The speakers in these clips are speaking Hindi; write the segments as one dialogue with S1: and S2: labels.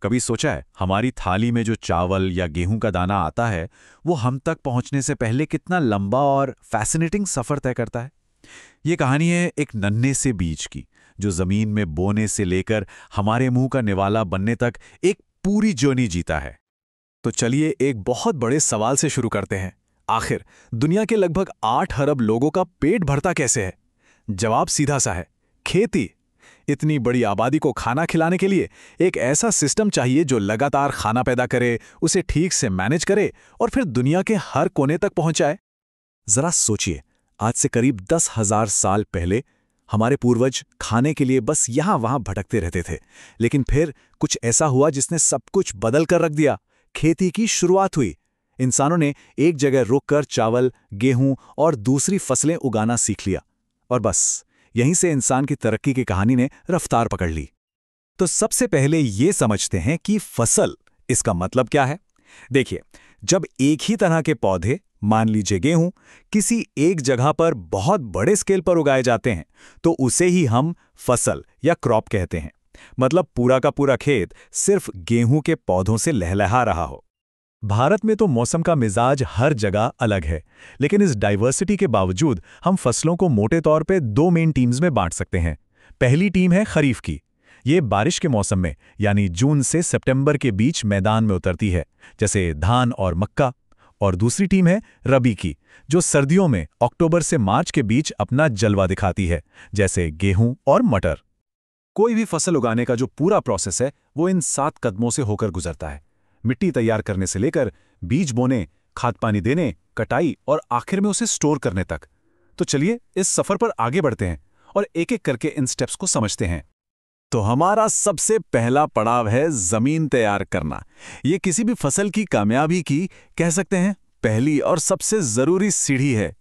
S1: कभी सोचा है हमारी थाली में जो चावल या गेहूं का दाना आता है वो हम तक पहुंचने से पहले कितना लंबा और फैसिनेटिंग सफर तय करता है। ये कहानी है एक नन्हे से बीज की, जो जमीन में बोने से लेकर हमारे मुंह का निवाला बनने तक एक पूरी जर्नी जीता है।
S2: तो चलिए एक बहुत बड़े सवाल से शुरू करते हैं। आखिर दुनिया के लगभग 8 अरब लोगों का पेट भरता कैसे है? जवाब सीधा सा है, खेती। इतनी बड़ी आबादी को खाना खिलाने के लिए एक ऐसा सिस्टम चाहिए जो लगातार खाना पैदा करे, उसे ठीक से मैनेज करे और फिर दुनिया के हर कोने तक पहुंचाए। जरा सोचिए, आज से करीब 10,000 साल पहले हमारे पूर्वज खाने के लिए बस यहां वहां भटकते रहते थे, लेकिन फिर कुछ ऐसा हुआ जिसने सब कुछ बदल कर रख दिया। खेती की शुरुआत हुई। इंसानों ने एक जगह रुककर चावल, गेहूं और दूसरी फसलें उगाना सीख लिया, और बस यहीं से इंसान की तरक्की की कहानी ने रफ्तार पकड़ ली। तो सबसे पहले ये समझते हैं कि फसल, इसका मतलब क्या है। देखिए, जब एक ही तरह के पौधे, मान लीजिए गेहूं, किसी एक जगह पर बहुत बड़े स्केल पर उगाए जाते हैं तो उसे ही हम फसल या क्रॉप कहते हैं। मतलब पूरा का पूरा खेत सिर्फ गेहूं के पौधों से लहलहा रहा हो। भारत में तो मौसम का मिजाज हर जगह अलग है, लेकिन इस डाइवर्सिटी के बावजूद हम फसलों को मोटे तौर पे 2 मेन टीम्स में बांट सकते हैं। पहली टीम है खरीफ की। ये बारिश के मौसम में, यानी जून से सितंबर के बीच मैदान में उतरती है, जैसे धान और मक्का। और दूसरी टीम है रबी की, जो सर्दियों में अक्टूबर से मार्च के बीच अपना जलवा दिखाती है, जैसे गेहूं और मटर। कोई भी फसल उगाने का जो पूरा प्रोसेस है वो इन 7 कदमों से होकर गुजरता है। मिट्टी तैयार करने से लेकर बीज बोने, खाद पानी देने, कटाई और आखिर में उसे स्टोर करने तक। तो चलिए इस सफर पर आगे बढ़ते हैं और एक एक करके इन स्टेप्स को समझते हैं। तो हमारा सबसे पहला पड़ाव है जमीन तैयार करना। ये किसी भी फसल की कामयाबी की, कह सकते हैं, पहली और सबसे जरूरी सीढ़ी है।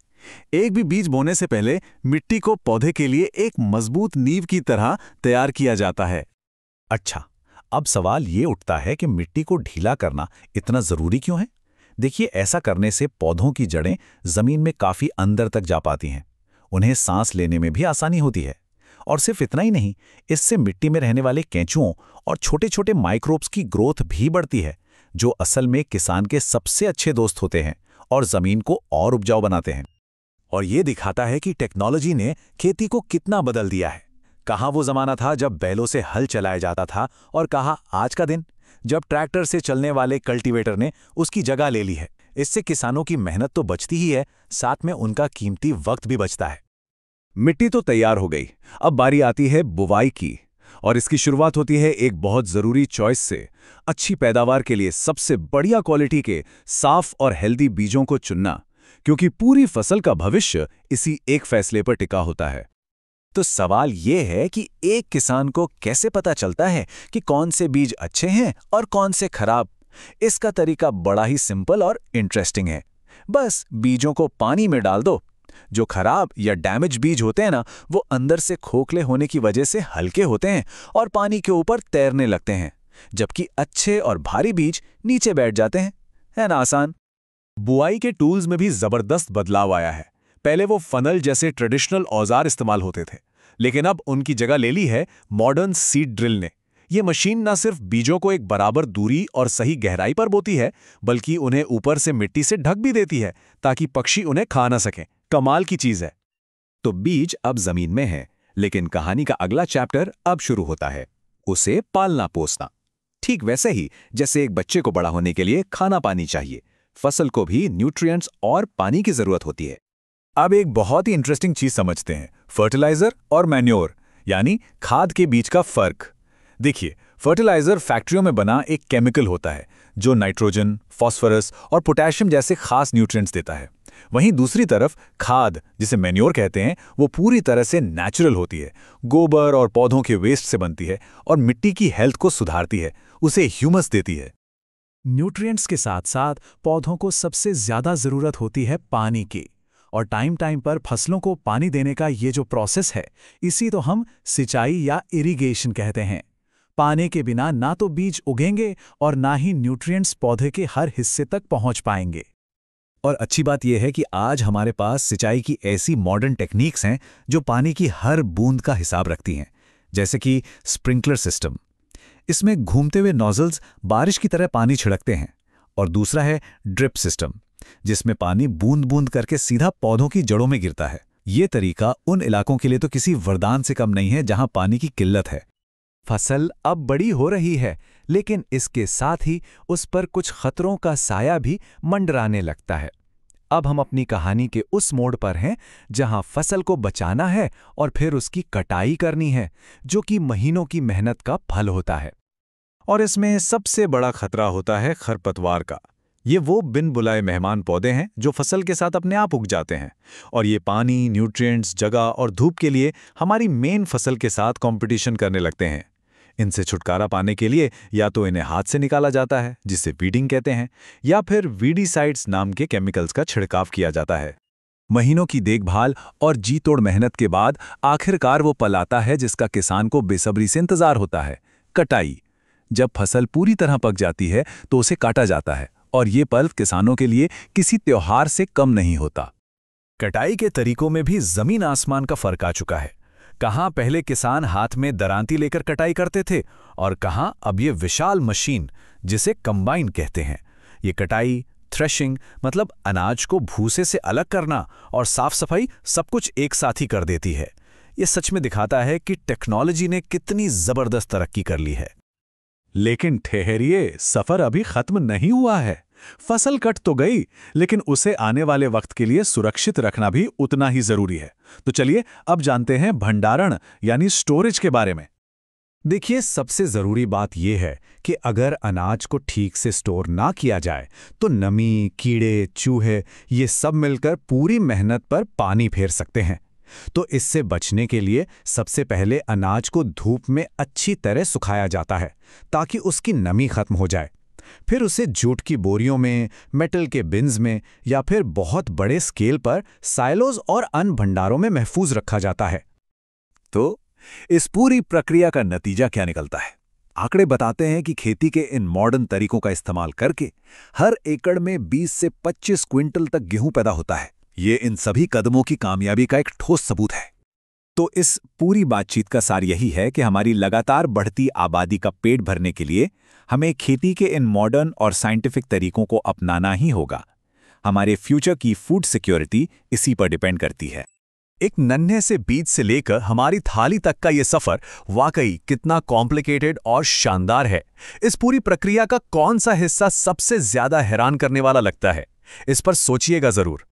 S2: एक भी बीज बोने से पहले मिट्टी को पौधे के लिए एक मजबूत नींव की तरह तैयार किया जाता है। अच्छा, अब सवाल ये उठता है कि मिट्टी को ढीला करना इतना जरूरी क्यों है? देखिए, ऐसा करने से पौधों की जड़ें जमीन में काफी अंदर तक जा पाती हैं। उन्हें सांस लेने में भी आसानी होती है। और सिर्फ इतना ही नहीं, इससे मिट्टी में रहने वाले केंचुओं और छोटे छोटे माइक्रोब्स की ग्रोथ भी बढ़ती है, जो असल में किसान के सबसे अच्छे दोस्त होते हैं और जमीन को और उपजाऊ बनाते हैं। और ये दिखाता है कि टेक्नोलॉजी ने खेती को कितना बदल दिया है। कहाँ वो जमाना था जब बैलों से हल चलाया जाता था, और कहाँ आज का दिन जब ट्रैक्टर से चलने वाले कल्टीवेटर ने उसकी जगह ले ली है। इससे किसानों की मेहनत तो बचती ही है, साथ में उनका कीमती वक्त भी बचता है। मिट्टी तो तैयार हो गई, अब बारी आती है बुवाई की। और इसकी शुरुआत होती है एक बहुत जरूरी चॉइस से। अच्छी पैदावार के लिए सबसे बढ़िया क्वालिटी के साफ और हेल्दी बीजों को चुनना, क्योंकि पूरी फसल का भविष्य इसी एक फैसले पर टिका होता है। तो सवाल यह है कि एक किसान को कैसे पता चलता है कि कौन से बीज अच्छे हैं और कौन से खराब? इसका तरीका बड़ा ही सिंपल और इंटरेस्टिंग है। बस बीजों को पानी में डाल दो। जो खराब या डैमेज बीज होते हैं ना, वो अंदर से खोखले होने की वजह से हल्के होते हैं और पानी के ऊपर तैरने लगते हैं, जबकि अच्छे और भारी बीज नीचे बैठ जाते हैं। है ना आसान? बुआई के टूल्स में भी जबरदस्त बदलाव आया है। पहले वो फनल जैसे ट्रेडिशनल औजार इस्तेमाल होते थे, लेकिन अब उनकी जगह ले ली है मॉडर्न सीड ड्रिल ने। ये मशीन न सिर्फ बीजों को एक बराबर दूरी और सही गहराई पर बोती है, बल्कि उन्हें ऊपर से मिट्टी से ढक भी देती है ताकि पक्षी उन्हें खा ना सकें। कमाल की चीज है। तो बीज अब जमीन में है, लेकिन कहानी का अगला चैप्टर अब शुरू होता है, उसे पालना पोसना। ठीक वैसे ही जैसे एक बच्चे को बड़ा होने के लिए खाना पानी चाहिए, फसल को भी न्यूट्रिएंट्स और पानी की जरूरत होती है। अब एक बहुत ही इंटरेस्टिंग चीज समझते हैं, फर्टिलाइजर और मैन्योर, यानी खाद के बीच का फर्क। देखिए, फर्टिलाइजर फैक्ट्रियों में बना एक केमिकल होता है जो नाइट्रोजन, फास्फोरस और पोटेशियम जैसे खास न्यूट्रिएंट्स देता है। वहीं दूसरी तरफ खाद, जिसे मैन्योर कहते हैं, वो पूरी तरह से नेचुरल होती है, गोबर और पौधों के वेस्ट से बनती है और मिट्टी की हेल्थ को सुधारती है, उसे ह्यूमस देती है। न्यूट्रिएंट्स के साथ साथ पौधों को सबसे ज्यादा जरूरत होती है पानी की, और टाइम टाइम पर फसलों को पानी देने का ये जो प्रोसेस है, इसी तो हम सिंचाई या इरिगेशन कहते हैं। पानी के बिना ना तो बीज उगेंगे और ना ही न्यूट्रिएंट्स पौधे के हर हिस्से तक पहुंच पाएंगे। और अच्छी बात यह है कि आज हमारे पास सिंचाई की ऐसी मॉडर्न टेक्निक्स हैं जो पानी की हर बूंद का हिसाब रखती हैं, जैसे कि स्प्रिंकलर सिस्टम।
S1: इसमें घूमते हुए नोजल्स बारिश की तरह पानी छिड़कते हैं। और दूसरा है ड्रिप सिस्टम, जिसमें पानी बूंद बूंद करके सीधा पौधों की जड़ों में गिरता है। ये तरीका उन इलाकों के लिए तो किसी वरदान से कम नहीं है जहां पानी की किल्लत है। फसल अब बड़ी हो रही है, लेकिन इसके साथ ही उस पर कुछ खतरों का साया भी मंडराने लगता है। अब हम अपनी कहानी के उस मोड़ पर हैं जहां फसल को बचाना है और फिर उसकी कटाई करनी है, जो कि महीनों की मेहनत का फल होता है।
S2: और इसमें सबसे बड़ा खतरा होता है खरपतवार का। ये वो बिन बुलाए मेहमान पौधे हैं जो फसल के साथ अपने आप उग जाते हैं, और ये पानी, न्यूट्रिएंट्स, जगह और धूप के लिए हमारी मेन फसल के साथ कंपटीशन करने लगते हैं। इनसे छुटकारा पाने के लिए या तो इन्हें हाथ से निकाला जाता है, जिसे वीडिंग कहते हैं, या फिर वीडीसाइड्स नाम के केमिकल्स का छिड़काव किया जाता है। महीनों की देखभाल और जी तोड़ मेहनत के बाद आखिरकार वो पल आता है जिसका किसान को बेसब्री से इंतजार होता है, कटाई। जब फसल पूरी तरह पक जाती है तो उसे काटा जाता है, और ये पल किसानों के लिए किसी त्योहार से कम नहीं होता। कटाई के तरीकों में भी जमीन आसमान का फर्क आ चुका है। कहाँ पहले किसान हाथ में दरांती लेकर कटाई करते थे, और कहाँ अब ये विशाल मशीन, जिसे कंबाइन कहते हैं। ये कटाई, थ्रेशिंग मतलब अनाज को भूसे से अलग करना और साफ सफाई सब कुछ एक साथ ही कर देती है। ये सच में दिखाता है कि टेक्नोलॉजी ने कितनी जबरदस्त तरक्की कर ली है। लेकिन ठहरिए, सफर अभी खत्म नहीं हुआ है। फसल कट तो गई, लेकिन उसे आने वाले वक्त के लिए सुरक्षित रखना भी उतना ही जरूरी है। तो चलिए अब जानते हैं भंडारण यानी स्टोरेज के बारे में।
S1: देखिए, सबसे जरूरी बात यह है कि अगर अनाज को ठीक से स्टोर ना किया जाए तो नमी, कीड़े, चूहे ये सब मिलकर पूरी मेहनत पर पानी फेर सकते हैं। तो इससे बचने के लिए सबसे पहले अनाज को धूप में अच्छी तरह सुखाया जाता है ताकि उसकी नमी खत्म हो जाए। फिर उसे जूट की बोरियों में, मेटल के बिन्स में या फिर बहुत बड़े स्केल पर साइलोज और अन्य भंडारों में महफूज रखा जाता है।
S2: तो इस पूरी प्रक्रिया का नतीजा क्या निकलता है? आंकड़े बताते हैं कि खेती के इन मॉडर्न तरीकों का इस्तेमाल करके हर एकड़ में 20 से 25 क्विंटल तक गेहूं पैदा होता है। ये इन सभी कदमों की कामयाबी का एक ठोस सबूत है। तो इस पूरी बातचीत का सार यही है कि हमारी लगातार बढ़ती आबादी का पेट भरने के लिए हमें खेती के इन मॉडर्न और साइंटिफिक तरीकों को अपनाना ही होगा। हमारे फ्यूचर की फूड सिक्योरिटी इसी पर डिपेंड करती है।
S1: एक नन्हे से बीज से लेकर हमारी थाली तक का ये सफर वाकई कितना कॉम्प्लिकेटेड और शानदार है। इस पूरी प्रक्रिया का कौन सा हिस्सा सबसे ज्यादा हैरान करने वाला लगता है? इस पर सोचिएगा जरूर।